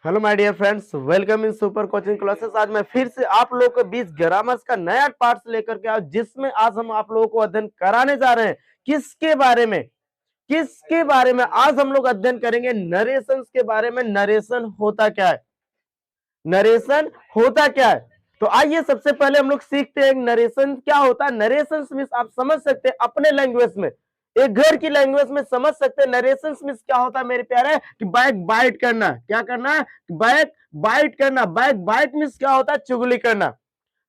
Hello my dear friends, welcome in super coaching classes. आज मैं फिर से आप लोगों के बीच ग्रामर्स का नया पार्ट लेकर के आया, जिसमें आज हम आप लोगों को अध्ययन कराने जा रहे हैं। किसके बारे में आज हम लोग अध्ययन करेंगे? नरेशन के बारे में। नरेशन होता क्या है? नरेशन होता क्या है? तो आइए सबसे पहले हम लोग सीखते हैं नरेशन क्या होता है। नरेशन मींस आप समझ सकते हैं अपने लैंग्वेज में, एक घर की लैंग्वेज में समझ सकते हैं। नरेशन मींस क्या होता है मेरे प्यारे? कि बैक बाइट करना। क्या करना? बैक बाइट करना। बैक बाइट मींस क्या होता है? चुगली करना।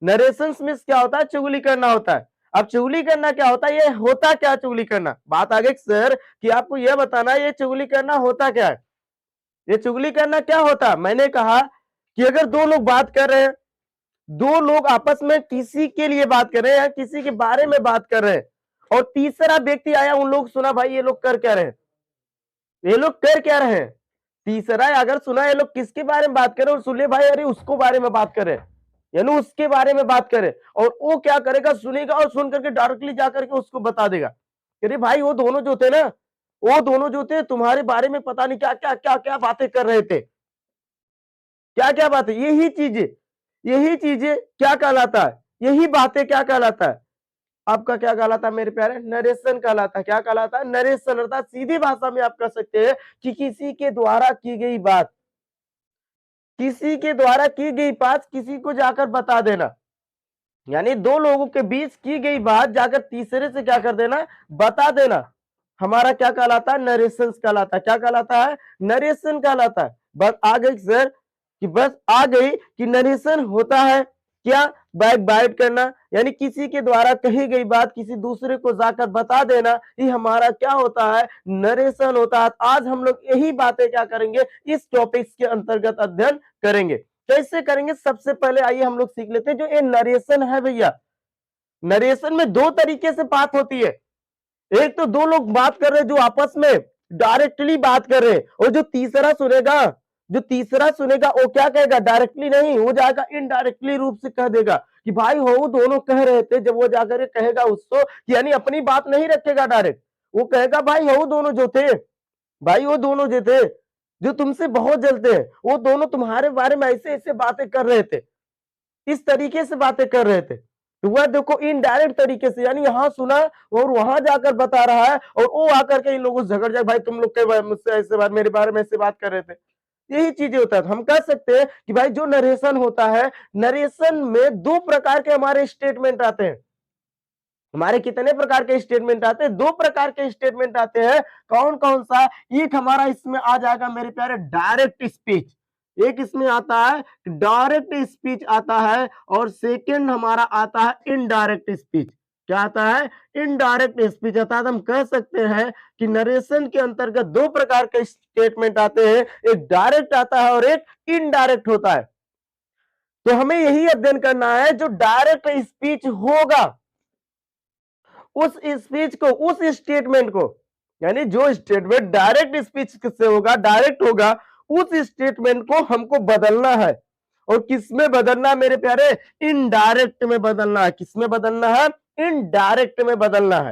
नरेशन मींस क्या होता है? चुगली करना होता है। अब चुगली करना क्या होता है? ये होता क्या चुगली करना? बात आगे सर कि आपको यह बताना ये चुगली करना होता क्या है। ये चुगली करना क्या होता है? मैंने कहा कि अगर दो लोग बात कर रहे हैं, दो लोग आपस में किसी के लिए बात कर रहे हैं या किसी के बारे में बात कर रहे हैं, और तीसरा व्यक्ति आया, उन लोग सुना भाई ये लोग कर क्या रहे हैं, ये लोग कर क्या रहे हैं। तीसरा अगर सुना ये लोग किसके बारे में बात कर रहे हैं और सुन ले भाई अरे उसको बारे में बात कर रहे हैं, यानी उसके बारे में बात करे, और वो क्या करेगा? सुनेगा और सुन करके डायरेक्टली जाकर के उसको बता देगा, अरे भाई वो दोनों जो थे ना, वो दोनों जो थे तुम्हारे बारे में पता नहीं क्या क्या क्या क्या बातें कर रहे थे। क्या क्या बातें? यही चीजें क्या कहलाता है? यही बातें क्या कहलाता है? आपका क्या कहलाता है मेरे प्यारे? नरेशन कहलाता है। क्या कहलाता है? नरेशन। अर्थात सीधी भाषा में आप कह सकते हैं कि किसी के द्वारा की गई बात, किसी के द्वारा की गई बात किसी को जाकर बता देना, यानी दो लोगों के बीच की गई बात जाकर तीसरे से क्या कर देना? बता देना। हमारा क्या कहलाता है? नरेशन कहलाता है। क्या कहलाता है? नरेशन कहलाता है। बस आ गई सर कि बस आ गई कि नरेशन होता है क्या? बैक बाइट करना, यानी किसी के द्वारा कही गई बात किसी दूसरे को जाकर बता देना, ये हमारा क्या होता है? नरेशन होता है। आज हम लोग यही बातें क्या करेंगे? इस टॉपिक्स के अंतर्गत अध्ययन करेंगे। कैसे करेंगे? सबसे पहले आइए हम लोग सीख लेते हैं जो ये नरेशन है भैया। नरेशन में दो तरीके से बात होती है। एक तो दो लोग बात कर रहे हैं जो आपस में डायरेक्टली बात कर रहे हैं, और जो तीसरा सुनेगा वो क्या कहेगा? डायरेक्टली नहीं, वो जाएगा इनडायरेक्टली रूप से कह देगा कि भाई हो दोनों कह रहे थे। जब वो जाकर कहेगा उसको, यानी अपनी बात नहीं रखेगा डायरेक्ट, वो कहेगा भाई हो दोनों जो थे, भाई वो दोनों जो थे जो तुमसे बहुत जलते हैं, वो दोनों तुम्हारे बारे में ऐसे ऐसे बातें कर रहे थे, इस तरीके से बातें कर रहे थे। तो वह देखो इनडायरेक्ट तरीके से, यानी यहां सुना और वहां जाकर बता रहा है, और वो आकर के इन लोगों से झगड़ जाए, भाई तुम लोग के मुझसे ऐसे बात, मेरे बारे में ऐसे बात कर रहे थे। यही चीजें होता है। हम कह सकते हैं कि भाई जो नरेशन होता है, नरेशन में दो प्रकार के हमारे स्टेटमेंट आते हैं। हमारे कितने प्रकार के स्टेटमेंट आते हैं? दो प्रकार के स्टेटमेंट आते हैं। कौन कौन सा? एक हमारा इसमें आ जाएगा मेरे प्यारे डायरेक्ट स्पीच, एक इसमें आता है डायरेक्ट स्पीच आता है, और सेकंड हमारा आता है इनडायरेक्ट स्पीच। क्या आता है? Indirect speech. अर्थात हम कह सकते हैं कि नरेशन के अंतर्गत दो प्रकार के स्टेटमेंट आते हैं, एक डायरेक्ट आता है और एक इनडायरेक्ट होता है। तो हमें यही अध्ययन करना है जो डायरेक्ट स्पीच होगा, उस स्पीच को, उस स्टेटमेंट को, यानी जो स्टेटमेंट डायरेक्ट स्पीच से होगा, डायरेक्ट होगा, उस स्टेटमेंट को हमको बदलना है। और किसमें बदलना है मेरे प्यारे? इनडायरेक्ट में बदलना है। किसमें बदलना है? इनडायरेक्ट में बदलना है।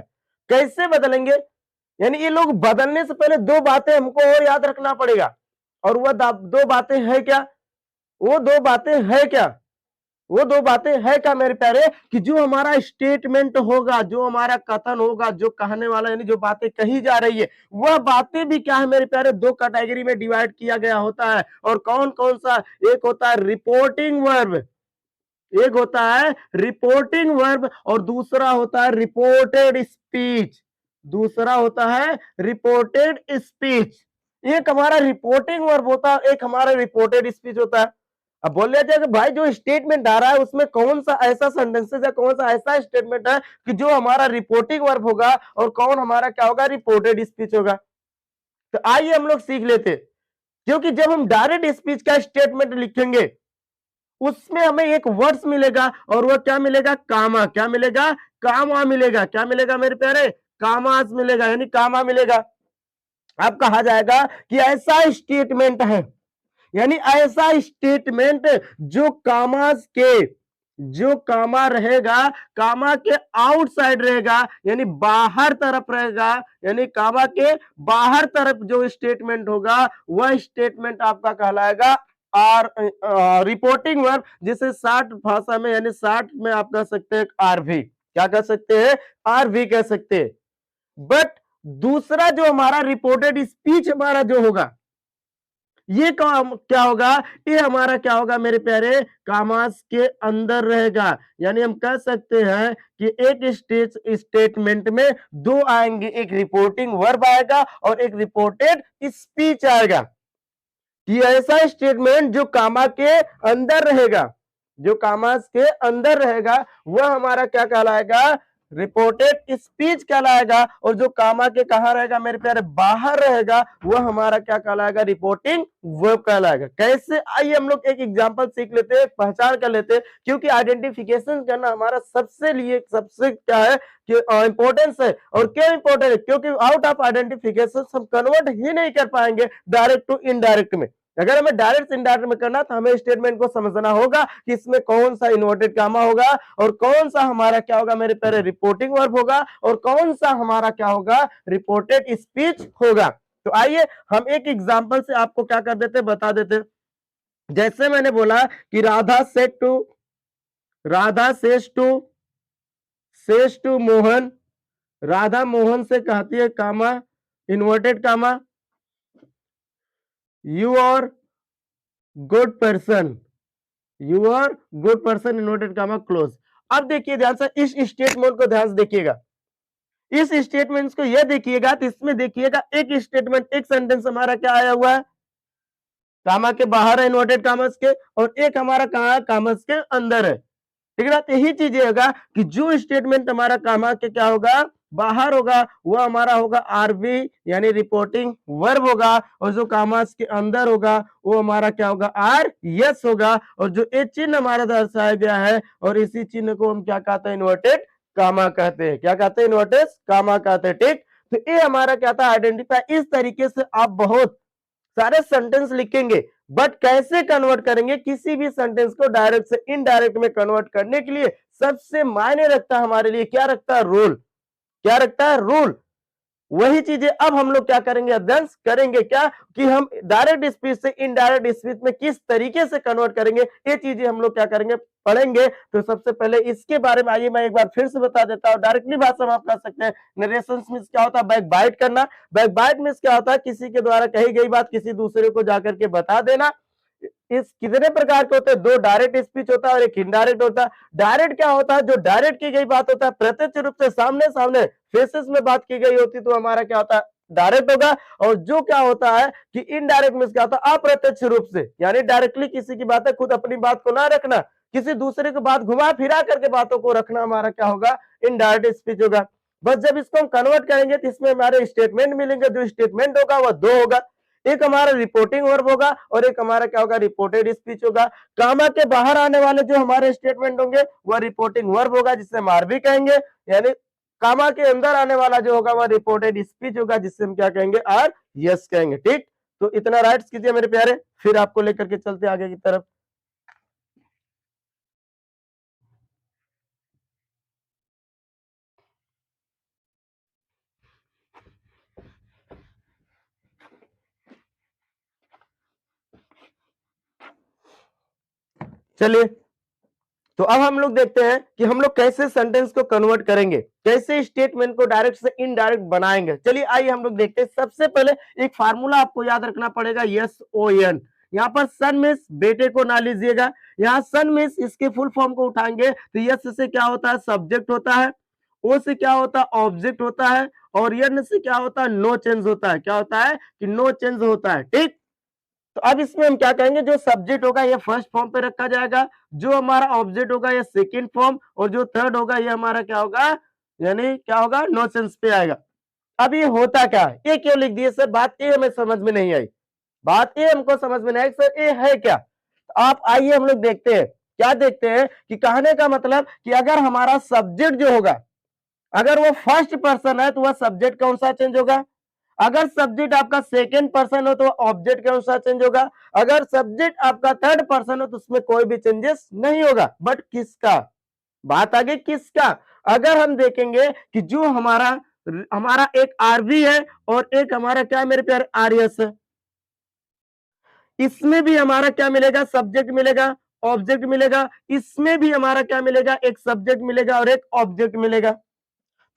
कैसे बदलेंगे? यानी ये लोग बदलने से पहले दो बातें हमको और याद रखना पड़ेगा, और वह दो बातें है क्या? वो दो बातें है क्या? वो दो बातें है क्या मेरे प्यारे? कि जो हमारा स्टेटमेंट होगा, जो हमारा कथन होगा, जो कहने वाला यानी जो बातें कही जा रही है, वह बातें भी क्या है मेरे प्यारे? दो कैटेगरी में डिवाइड किया गया होता है। और कौन कौन सा? एक होता है रिपोर्टिंग वर्ब, एक होता है रिपोर्टिंग वर्ब, और दूसरा होता है रिपोर्टेड स्पीच। दूसरा होता है रिपोर्टेड स्पीच। एक हमारा रिपोर्टिंग वर्ब होता है, एक हमारा रिपोर्टेड स्पीच होता है। अब बोल लिया जाए कि भाई जो स्टेटमेंट आ रहा है उसमें कौन सा ऐसा सेंटेंसेस है, कौन सा ऐसा स्टेटमेंट है कि जो हमारा रिपोर्टिंग वर्ब होगा, और कौन हमारा क्या होगा? रिपोर्टेड स्पीच होगा। तो आइए हम लोग सीख लेते, क्योंकि जब हम डायरेक्ट स्पीच का स्टेटमेंट लिखेंगे उसमें हमें एक वर्ड्स मिलेगा, और वह क्या मिलेगा? कामा। क्या मिलेगा? कामा मिलेगा। क्या मिलेगा मेरे प्यारे? कामास मिलेगा, यानी कामा मिलेगा। अब कहा जाएगा कि ऐसा स्टेटमेंट है, यानी ऐसा स्टेटमेंट जो कामास के, जो कामा रहेगा, कामा के आउटसाइड रहेगा, यानी बाहर तरफ रहेगा, यानी कामा के बाहर तरफ जो स्टेटमेंट होगा वह स्टेटमेंट आपका कहलाएगा आर रिपोर्टिंग वर्ब, जिसे 60 भाषा में यानी 60 में आप कह सकते हैं आरवी, क्या कह सकते हैं, आरवी कह सकते हैं। बट दूसरा जो हमारा रिपोर्टेड स्पीच हमारा जो होगा, ये काम क्या होगा, ये हमारा क्या होगा मेरे प्यारे, कामास के अंदर रहेगा। यानी हम कह सकते हैं कि एक स्टेटमेंट में दो आएंगे, एक रिपोर्टिंग वर्ब आएगा और एक रिपोर्टेड स्पीच आएगा। कि ऐसा स्टेटमेंट जो कामा के अंदर रहेगा, जो कामास के अंदर रहेगा, वह हमारा क्या कहलाएगा, रिपोर्टेड स्पीच कहलाएगा। और जो कामा के कहां रहेगा मेरे प्यारे, बाहर रहेगा, वह हमारा क्या कहलाएगा, रिपोर्टिंग वर्ब कहलाएगा। कैसे, आइए हम लोग एक एग्जांपल सीख लेते हैं, पहचान कर लेते हैं, क्योंकि आइडेंटिफिकेशन करना हमारा सबसे लिए सबसे क्या है कि इंपॉर्टेंस है। और क्यों इंपॉर्टेंट है, क्योंकि आउट ऑफ आइडेंटिफिकेशन हम कन्वर्ट ही नहीं कर पाएंगे डायरेक्ट टू इनडायरेक्ट में। अगर हमें डायरेक्ट इनडायरेक्ट में करना तो हमें स्टेटमेंट को समझना होगा कि इसमें कौन सा इन्वर्टेड कामा होगा और कौन सा हमारा क्या होगा मेरे प्यारे, रिपोर्टिंग वर्ब होगा और कौन सा हमारा क्या होगा, रिपोर्टेड स्पीच होगा। तो आइए हम एक एग्जांपल से आपको क्या कर देते, बता देते। जैसे मैंने बोला कि राधा सेज टू मोहन, राधा मोहन से कहती है comma, inverted comma, you are good person, you are good person, inverted comma close. अब देखिए ध्यान से इस स्टेटमेंट को ध्यान से देखिएगा, इस स्टेटमेंट को यह देखिएगा, तो इसमें देखिएगा एक स्टेटमेंट, एक सेंटेंस हमारा क्या आया हुआ है, कामा के बाहर है इन्वर्टेड कामस के, और एक हमारा कहा कामस के अंदर है। ठीक है ना, तो यही चीज होगा कि जो स्टेटमेंट हमारा कामा के क्या होगा, बाहर होगा, वो हमारा होगा आरवी यानी रिपोर्टिंग वर्ब होगा, और जो कामास के अंदर होगा वो हमारा क्या होगा, आर यस होगा। और जो ये चिन्ह हमारा दर्शाया गया है, और इसी चिन्ह को हम क्या कहते हैं, इन्वर्टेड कामा कहते हैं। क्या कहते हैं, इन्वर्टेड कामा कहते हैं। ठीक, तो ये हमारा क्या था, आइडेंटिफाई। इस तरीके से आप बहुत सारे सेंटेंस लिखेंगे, बट कैसे कन्वर्ट करेंगे किसी भी सेंटेंस को डायरेक्ट से इनडायरेक्ट में कन्वर्ट करने के लिए सबसे मायने रखता है हमारे लिए, क्या रखता है, रूल। क्या रखता है, रूल। वही चीजें अब हम लोग क्या करेंगे, अध्ययन करेंगे, क्या कि हम डायरेक्ट स्पीच से इनडायरेक्ट स्पीच में किस तरीके से कन्वर्ट करेंगे, ये चीजें हम लोग क्या करेंगे, पढ़ेंगे। तो सबसे पहले इसके बारे में आइए मैं एक बार फिर से बता देता हूं। डायरेक्टली भाषा में आप कह सकते हैं, नरेशन मींस क्या होता है, बैक बाइट करना। बैक बाइट मींस क्या होता है, किसी के द्वारा कही गई बात किसी दूसरे को जाकर के बता देना। इस कितने प्रकार के होते हैं, दो डायरेक्ट स्पीच होता है और एक इनडायरेक्ट होता है। डायरेक्ट क्या होता है, जो डायरेक्ट की गई बात होता है, प्रत्यक्ष रूप से सामने सामने फेसेस में बात की गई होती, तो हमारा क्या होता है, डायरेक्ट होगा। और जो क्या होता है कि इनडायरेक्ट में क्या होता है, अप्रत्यक्ष रूप से, यानी डायरेक्टली किसी की बात है, खुद अपनी बात को ना रखना, किसी दूसरे की बात घुमा फिरा करके बातों को रखना, हमारा क्या होगा, इनडायरेक्ट स्पीच होगा। बस जब इसको हम कन्वर्ट करेंगे तो इसमें हमारे स्टेटमेंट मिलेंगे, जो स्टेटमेंट होगा वह दो होगा, एक हमारा रिपोर्टिंग वर्ब होगा और एक हमारा क्या होगा, रिपोर्टेड स्पीच होगा। कामा के बाहर आने वाले जो हमारे स्टेटमेंट होंगे वह रिपोर्टिंग वर्ब होगा, जिसे हम आरवी कहेंगे, यानी कामा के अंदर आने वाला जो होगा वह रिपोर्टेड स्पीच होगा, जिससे हम क्या कहेंगे, आर यस कहेंगे। ठीक, तो इतना राइट्स कीजिए मेरे प्यारे, फिर आपको लेकर के चलते आगे की तरफ। चलिए, तो अब हम लोग देखते हैं कि हम लोग कैसे सेंटेंस को कन्वर्ट करेंगे, कैसे स्टेटमेंट को डायरेक्ट से इनडायरेक्ट बनाएंगे। चलिए आइए हम लोग देखते हैं। सबसे पहले एक फार्मूला आपको याद रखना पड़ेगा, यस ओ एन। यहाँ पर सन मिस बेटे को ना लीजिएगा, यहाँ सन मिस इसके फुल फॉर्म को उठाएंगे तो यस से क्या होता है, सब्जेक्ट होता है, ओ से क्या होता है, ऑब्जेक्ट होता है, और एन से क्या होता है, नो चेंज होता है। क्या होता है कि नो चेंज होता है। ठीक, तो अब इसमें हम क्या कहेंगे, जो सब्जेक्ट होगा ये फर्स्ट फॉर्म पे रखा जाएगा, जो हमारा ऑब्जेक्ट होगा ये सेकंड फॉर्म, और जो थर्ड होगा ये हमारा क्या होगा, यानी क्या होगा, नो सेंस पे आएगा। अब ये होता क्या है, ये क्यों लिख दिए सर, बात ये हमें समझ में नहीं आई, बात ये हमको समझ में नहीं आई सर, ये है क्या। तो आप आइए हम लोग देखते हैं, क्या देखते हैं कि कहने का मतलब कि अगर हमारा सब्जेक्ट जो होगा, अगर वो फर्स्ट पर्सन है तो वह सब्जेक्ट कौन सा चेंज होगा, अगर सब्जेक्ट आपका सेकंड पर्सन हो तो ऑब्जेक्ट के अनुसार चेंज होगा, अगर सब्जेक्ट आपका थर्ड पर्सन हो तो उसमें कोई भी चेंजेस नहीं होगा। बट किसका, बात आगे किसका, अगर हम देखेंगे कि जो हमारा हमारा एक आरवी है और एक हमारा क्या है मेरे प्यारे, आरएस है। इसमें भी हमारा क्या मिलेगा, सब्जेक्ट मिलेगा, ऑब्जेक्ट मिलेगा, इसमें भी हमारा क्या मिलेगा, एक सब्जेक्ट मिलेगा और एक ऑब्जेक्ट मिलेगा।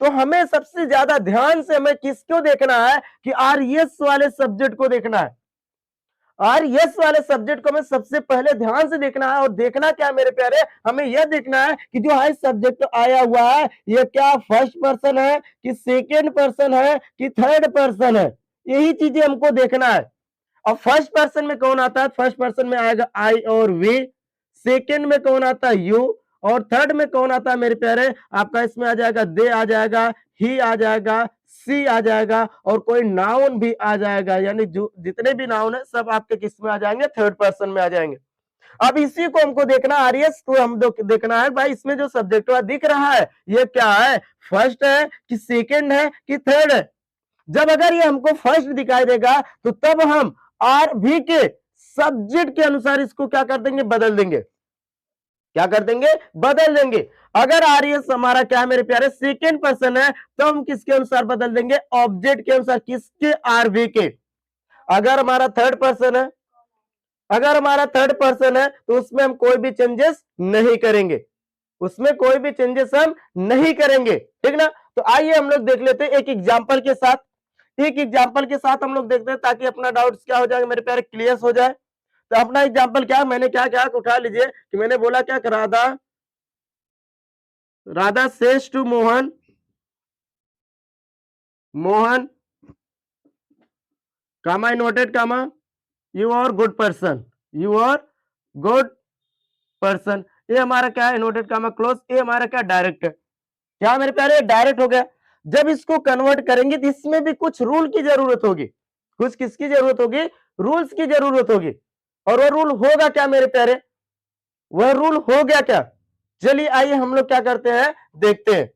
तो हमें सबसे ज्यादा ध्यान से हमें किसको देखना है कि आरएस वाले सब्जेक्ट को देखना है। आरएस वाले सब्जेक्ट को हमें सबसे पहले ध्यान से देखना है। और देखना क्या मेरे प्यारे, हमें यह देखना है कि जो हाई सब्जेक्ट आया हुआ है ये क्या फर्स्ट पर्सन है कि सेकेंड पर्सन है कि थर्ड पर्सन है, यही चीजें हमको देखना है। और फर्स्ट पर्सन में कौन आता है, फर्स्ट पर्सन में आएगा आई और वी, सेकेंड में कौन आता है यू, और थर्ड में कौन आता है मेरे प्यारे, आपका इसमें आ जाएगा दे आ जाएगा, ही आ जाएगा, सी आ जाएगा, और कोई नाउन भी आ जाएगा। यानी जो जितने भी नाउन है सब आपके किस में आ जाएंगे, थर्ड पर्सन में आ जाएंगे। अब इसी को हमको देखना आरएस को हम देखना है भाई, इसमें जो सब्जेक्ट दिख रहा है ये क्या है, फर्स्ट है कि सेकेंड है कि थर्ड है। जब अगर ये हमको फर्स्ट दिखाई देगा तो तब हम आर भी के सब्जेक्ट के अनुसार इसको क्या कर देंगे, बदल देंगे। क्या कर देंगे, बदल देंगे। अगर आरएस हमारा क्या है मेरे प्यारे, सेकेंड पर्सन है, तो हम किसके अनुसार बदल देंगे, ऑब्जेक्ट के अनुसार, किसके, आरवी के। अगर हमारा थर्ड पर्सन है, अगर हमारा थर्ड पर्सन है तो उसमें हम कोई भी चेंजेस नहीं करेंगे, उसमें कोई भी चेंजेस हम नहीं करेंगे, ठीक ना। तो आइए हम लोग देख लेते हैं एक एग्जांपल के साथ, एक एग्जांपल के साथ हम लोग देखते हैं ताकि अपना डाउट्स क्या हो जाएगा मेरे प्यारे, क्लियर हो जाए। तो अपना एग्जांपल क्या, मैंने क्या क्या उठा लीजिए कि मैंने बोला क्या, Radha, Radha says to Mohan, Mohan comma inverted comma, you are good person, you are good person. ये हमारा क्या है, इन्वर्टेड कामा क्लोज, ये हमारा क्या, डायरेक्ट है। क्या मेरे प्यारे, डायरेक्ट हो गया। जब इसको कन्वर्ट करेंगे तो इसमें भी कुछ रूल की जरूरत होगी, कुछ किसकी जरूरत होगी, रूल्स की जरूरत होगी। और वो रूल होगा क्या मेरे प्यारे, वह रूल हो गया क्या, चलिए आइए हम लोग क्या करते हैं, देखते हैं।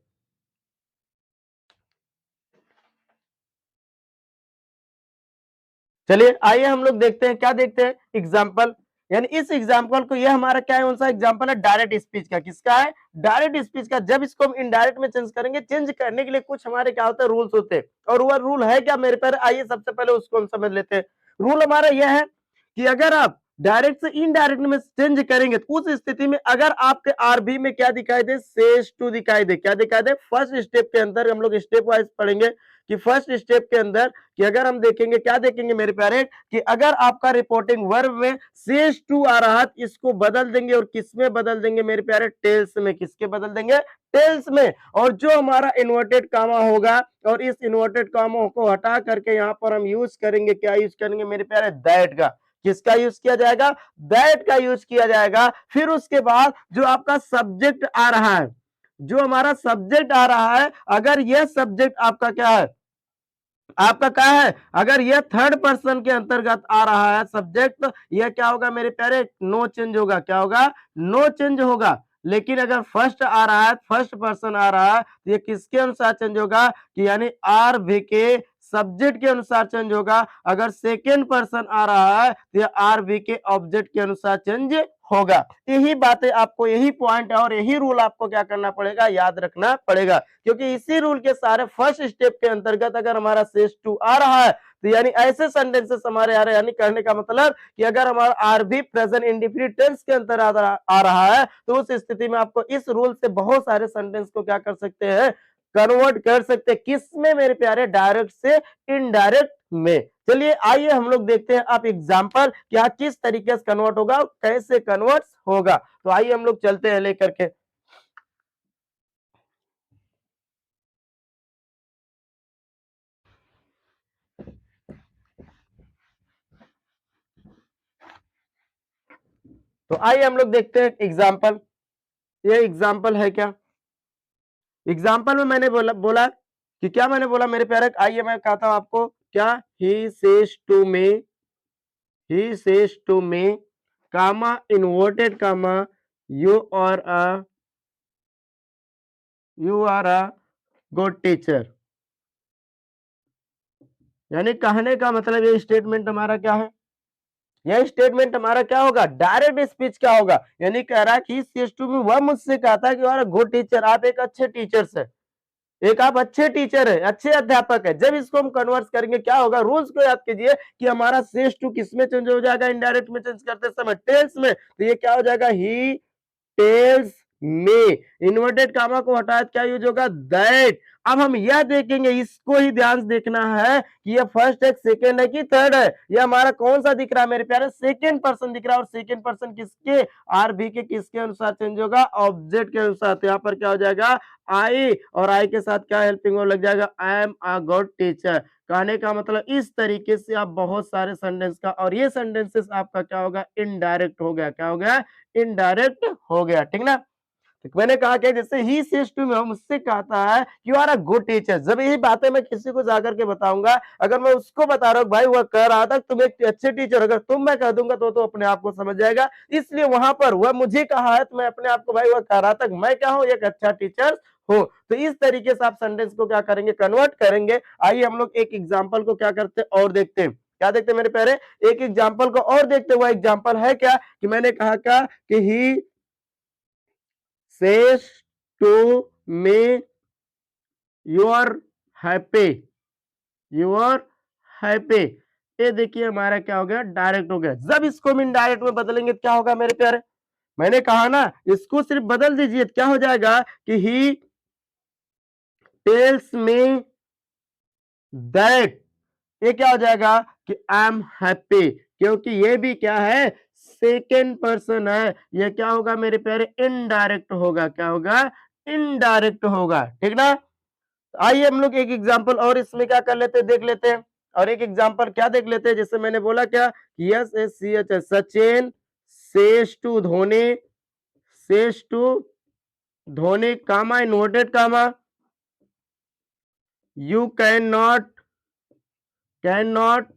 चलिए आइए हम लोग देखते हैं, क्या देखते हैं, एग्जाम्पल। यानी इस एग्जाम्पल को, यह हमारा क्या है, कौन सा एग्जाम्पल है, डायरेक्ट स्पीच का। किसका है, डायरेक्ट स्पीच का। जब इसको हम इनडायरेक्ट में चेंज करेंगे, चेंज करने के लिए कुछ हमारे क्या होते हैं, रूल्स होते हैं। और वह रूल है क्या मेरे पर, आइए सबसे पहले उसको हम समझ लेते हैं। रूल हमारा यह है कि अगर आप डायरेक्ट से इनडायरेक्ट में चेंज करेंगे तो उस स्थिति में अगर आपके आरबी में क्या दिखाई दे, सेज टू दिखाई दे, क्या दिखाई दे, फर्स्ट स्टेप के अंदर हम लोग स्टेप वाइज पढ़ेंगे कि फर्स्ट स्टेप के अंदर कि अगर हम देखेंगे, क्या देखेंगे मेरे प्यारे, कि अगर आपका रिपोर्टिंग वर्ब में सेज टू आ रहा है, इसको बदल देंगे और किस में बदल देंगे मेरे प्यारे, टेल्स में। किसके बदल देंगे, टेल्स में। और जो हमारा इन्वर्टेड कामा होगा, और इस इन्वर्टेड कामा को हटा करके यहाँ पर हम यूज करेंगे, क्या यूज करेंगे मेरे प्यारे, दैट का। किसका यूज किया जाएगा, दैट का यूज किया जाएगा। फिर उसके बाद जो आपका सब्जेक्ट आ रहा है, जो हमारा सब्जेक्ट आ रहा है, अगर यह सब्जेक्ट आपका क्या है, आपका क्या है, अगर यह थर्ड पर्सन के अंतर्गत आ रहा है सब्जेक्ट, यह क्या होगा मेरे प्यारे, नो चेंज होगा। क्या होगा, नो चेंज होगा। लेकिन अगर फर्स्ट आ रहा है, फर्स्ट पर्सन आ रहा है, तो ये किसके अनुसार चेंज होगा, कि यानी आर वी के सब्जेक्ट के अनुसार चेंज होगा। अगर सेकेंड पर्सन आ रहा है तो यह आर वी के ऑब्जेक्ट के अनुसार चेंज होगा। यही बातें आपको, यही पॉइंट है और यही रूल आपको क्या करना पड़ेगा, याद रखना पड़ेगा। क्योंकि इसी रूल के सारे फर्स्ट स्टेप के अंतर्गत अगर हमारा सेज टू आ रहा है तो यानी ऐसे सेंटेंसेस हमारे आ रहे, यानी करने का मतलब कि अगर हमारा आर बी प्रेजेंट इंडिफिनिट टेंस के अंतर आ रहा है तो उस स्थिति में आपको इस रूल से बहुत सारे सेंटेंस को क्या कर सकते हैं, कन्वर्ट कर सकते हैं। किस में मेरे प्यारे, डायरेक्ट से इनडायरेक्ट में। चलिए आइए हम लोग देखते हैं आप एग्जाम्पल क्या किस तरीके से कन्वर्ट होगा, कैसे कन्वर्ट होगा। तो आइए हम लोग चलते हैं लेकर के। तो आइए हम लोग देखते हैं एग्जाम्पल। ये एग्जाम्पल है क्या, एग्जाम्पल में मैंने बोला कि क्या मैंने बोला मेरे प्यारे, आइए मैं कहता हूं आपको क्या, he says to me, he says to me comma inverted comma, you are a, you are a good teacher. यानी कहने का मतलब ये स्टेटमेंट हमारा क्या है, यह स्टेटमेंट हमारा क्या होगा, डायरेक्ट स्पीच क्या होगा। यानी कह रहा है कि सेज टू मी, वह मुझसे कहता है कि you are a good teacher, आप एक अच्छे टीचर है। एक आप अच्छे टीचर है, अच्छे अध्यापक है। जब इसको हम कन्वर्ट करेंगे क्या होगा, रूल्स को याद कीजिए कि हमारा सेज टू किस में चेंज हो जाएगा, इनडायरेक्ट में चेंज करते समय टेल्स में। तो ये क्या हो जाएगा, ही टेल्स में। इन्वर्टेड कामा को हटाए क्या यूज होगा, दैट। अब हम यह देखेंगे, इसको ही ध्यान से देखना है कि ये फर्स्ट है, सेकंड है कि थर्ड है। ये हमारा कौन सा दिख रहा है मेरे प्यारे, सेकंड पर्सन दिख रहा है। और सेकंड पर्सन किसके, आर बी के किसके अनुसार चेंज होगा, ऑब्जेक्ट के अनुसार। तो यहाँ पर क्या हो जाएगा, आई, और आई के साथ क्या हेल्पिंग वर्ब लग जाएगा, I am a good teacher. कहने का मतलब इस तरीके से आप बहुत सारे सेंटेंस का, और ये सेंटेंसेस आपका क्या होगा, इनडायरेक्ट हो गया। क्या हो गया, इनडायरेक्ट हो गया, ठीक ना। तो मैंने कहा कि जैसे ही सेज टू में हम उससे कहता है you are a good teacher. जब यही बातें मैं किसी को जाकर के बताऊंगा, अगर मैं उसको बता रहा हूँ भाई वह कह रहा था तुम एक अच्छे टीचर, अगर तुम मैं कह दूंगा तो अपने आप को समझ जाएगा। इसलिए वहां पर वह मुझे कहा है तो मैं अपने आप को भाई वह कह रहा था मैं क्या हूं, एक अच्छा टीचर हो। तो इस तरीके से आप सेंटेंस को क्या करेंगे, कन्वर्ट करेंगे। आइए हम लोग एक एग्जाम्पल को क्या करते हैं और देखते हैं। क्या देखते हैं मेरे प्यारे, एक एग्जाम्पल को और देखते हुए। एग्जाम्पल है क्या कि मैंने कहा क्या कि ही says to me you are happy, you are happy। ये देखिए हमारा क्या हो गया, डायरेक्ट हो गया। जब इसको हम इनडायरेक्ट में बदलेंगे क्या होगा मेरे प्यारे, मैंने कहा ना इसको सिर्फ बदल दीजिए, क्या हो जाएगा कि ही टेल्स मी दैट। ये क्या हो जाएगा कि आई एम हैप्पी, क्योंकि ये भी क्या है, सेकेंड पर्सन है। ये क्या होगा मेरे प्यारे, इनडायरेक्ट होगा। क्या होगा, इनडायरेक्ट होगा, ठीक ना। आइए हम लोग एक एग्जांपल और इसमें क्या कर लेते हैं, देख लेते हैं। और एक एग्जांपल क्या देख लेते हैं, जैसे मैंने बोला क्या, yes S C H S, Sachin says to Dhoni, says to Dhoni comma inverted comma, you can not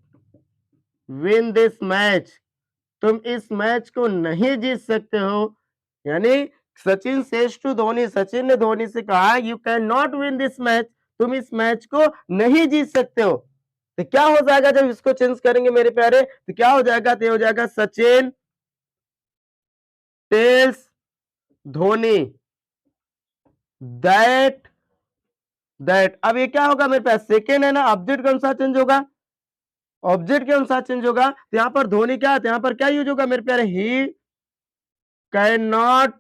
win this match. तुम इस मैच को नहीं जीत सकते हो। यानी सचिन सेज टू धोनी, सचिन ने धोनी से कहा you can not win this match, तुम इस मैच को नहीं जीत सकते हो। तो क्या हो जाएगा जब इसको चेंज करेंगे मेरे प्यारे, तो क्या हो जाएगा, तो हो जाएगा Sachin tells Dhoni that that. अब ये क्या होगा मेरे पास, सेकेंड है ना, ऑब्जेक्ट के अनुसार चेंज होगा, ऑब्जेक्ट के अनुसार चेंज होगा। तो यहां पर धोनी क्या है, तो यहां पर क्या यूज होगा मेरे प्यारे, ही कैन नॉट,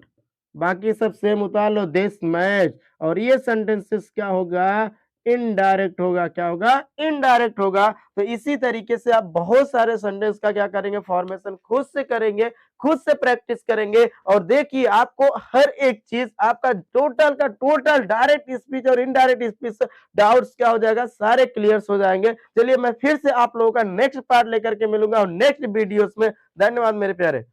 बाकी सब सेम उतार लो, दिस मैच। और ये सेंटेंसेस क्या होगा, इनडायरेक्ट होगा। क्या होगा, इनडायरेक्ट होगा। तो इसी तरीके से आप बहुत सारे सेंटेंस का क्या करेंगे, फॉर्मेशन खुद से करेंगे, खुद से प्रैक्टिस करेंगे। और देखिए आपको हर एक चीज आपका टोटल का टोटल डायरेक्ट स्पीच और इनडायरेक्ट स्पीच डाउट्स क्या हो जाएगा, सारे क्लियर हो जाएंगे। चलिए मैं फिर से आप लोगों का नेक्स्ट पार्ट लेकर के मिलूंगा और नेक्स्ट वीडियोस में। धन्यवाद मेरे प्यारे।